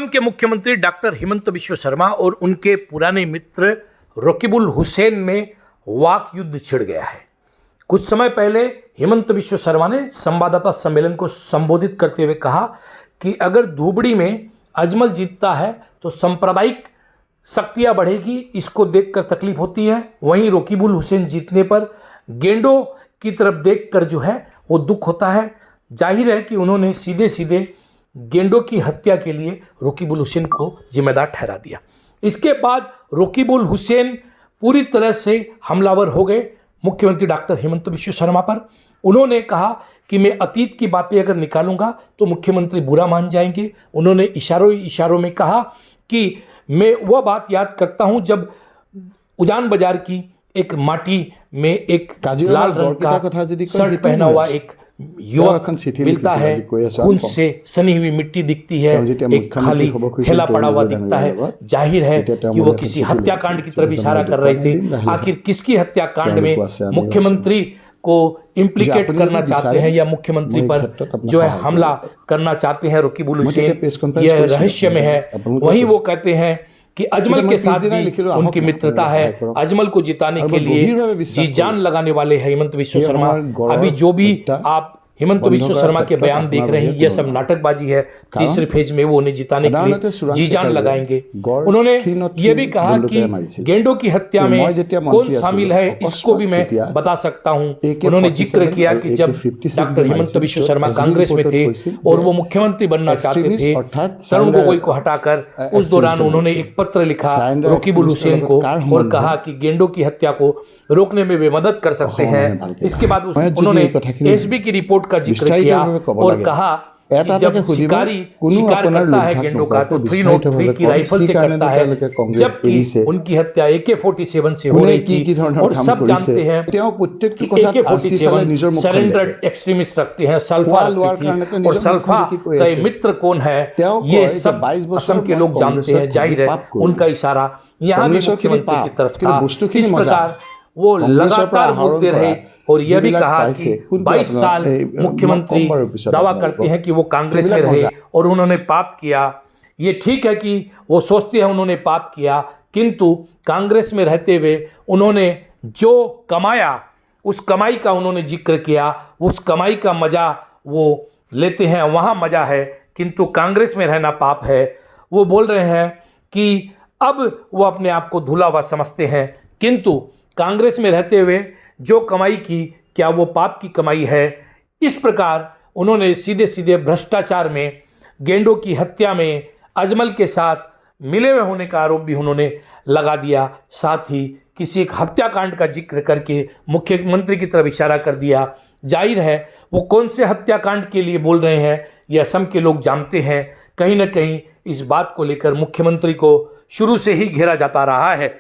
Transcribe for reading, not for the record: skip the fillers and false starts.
असम के मुख्यमंत्री डॉक्टर हिमंत बिश्व शर्मा और उनके पुराने मित्र रकीबुल हुसैन में वाक युद्ध छिड़ गया है। कुछ समय पहले हिमंत बिश्व शर्मा ने संवाददाता सम्मेलन को संबोधित करते हुए कहा कि अगर धुबड़ी में अजमल जीतता है तो सांप्रदायिक शक्तियाँ बढ़ेगी, इसको देखकर तकलीफ होती है। वहीं रकीबुल हुसैन जीतने पर गेंडों की तरफ देखकर जो है वो दुख होता है। जाहिर है कि उन्होंने सीधे सीधे गेंडों की हत्या के लिए रकीबुल हुसैन को जिम्मेदार ठहरा दिया। इसके बाद रकीबुल हुसैन पूरी तरह से हमलावर हो गए मुख्यमंत्री डॉक्टर हिमंत बिश्व शर्मा पर। उन्होंने कहा कि मैं अतीत की बातें अगर निकालूंगा तो मुख्यमंत्री बुरा मान जाएंगे। उन्होंने इशारों में कहा कि मैं वह बात याद करता हूं जब उजान बाजार की एक माटी में एक लाल रंग का शर्ट पहना हुआ एक युवक मिलता है, खून से सनी हुई मिट्टी दिखती है, एक खाली थैला पड़ा हुआ दिखता है। जाहिर है कि वो किसी हत्याकांड की तरफ इशारा कर रहे थे। आखिर किसकी हत्याकांड में मुख्यमंत्री को इम्प्लीकेट करना चाहते हैं या मुख्यमंत्री पर जो है हमला करना चाहते हैं रकीबुल हुसैन, यह रहस्य में है। वहीं वो कहते हैं कि अजमल के साथ भी उनकी मित्रता है। अजमल को जिताने के लिए जी जान लगाने वाले हैं हिमंत बिश्व शर्मा। अभी जो भी आप हिमंत बिश्व शर्मा के बयान देख रहे हैं, यह सब नाटकबाजी है। तीसरे फेज में वो उन्हें जिताने के लिए जी जान लगाएंगे। उन्होंने ये भी कहा कि गेंडों की हत्या में कौन शामिल है इसको भी मैं बता सकता हूं। उन्होंने जिक्र किया कि जब डॉक्टर हिमंत बिश्व शर्मा कांग्रेस में थे और वो मुख्यमंत्री बनना चाहते थे तरुण गोगोई को हटाकर, उस दौरान उन्होंने एक पत्र लिखा रकीबुल हुसैन को और कहा कि गेंडों की हत्या को रोकने में वे मदद कर सकते हैं। इसके बाद उन्होंने एसबी की रिपोर्ट का जिक्र किया और कहा कि जब शिकार करता है गेंडों का तो 303 की राइफल से करता है, जबकि उनकी हत्या AK-47 से हो रही थी। और सब जानते हैं कि AK-47 सरेंडर्ड एक्सट्रीमिस्ट रखते हैं, सल्फा रखती थी, और सल्फा का मित्र कौन है ये सब असम के लोग जानते हैं। जाहिर है उनका इशारा यहाँ भी मुख्यमंत्री की तरफ था। इस प्रकार वो लगातार बोलते रहे और यह भी कहा कि 22 साल मुख्यमंत्री दावा करते हैं कि वो कांग्रेस में रहे और उन्होंने पाप किया। ये ठीक है कि वो सोचते हैं उन्होंने पाप किया, किंतु कांग्रेस में रहते हुए उन्होंने जो कमाया उस कमाई का उन्होंने जिक्र किया। उस कमाई का मजा वो लेते हैं, वहाँ मजा है, किंतु कांग्रेस में रहना पाप है। वो बोल रहे हैं कि अब वो अपने आप को धुला हुआ समझते हैं, किंतु कांग्रेस में रहते हुए जो कमाई की क्या वो पाप की कमाई है। इस प्रकार उन्होंने सीधे सीधे भ्रष्टाचार में, गेंडों की हत्या में अजमल के साथ मिले हुए होने का आरोप भी उन्होंने लगा दिया। साथ ही किसी एक हत्याकांड का जिक्र करके मुख्यमंत्री की तरफ इशारा कर दिया। जाहिर है वो कौन से हत्याकांड के लिए बोल रहे हैं ये असम के लोग जानते हैं। कहीं ना कहीं इस बात को लेकर मुख्यमंत्री को शुरू से ही घेरा जाता रहा है।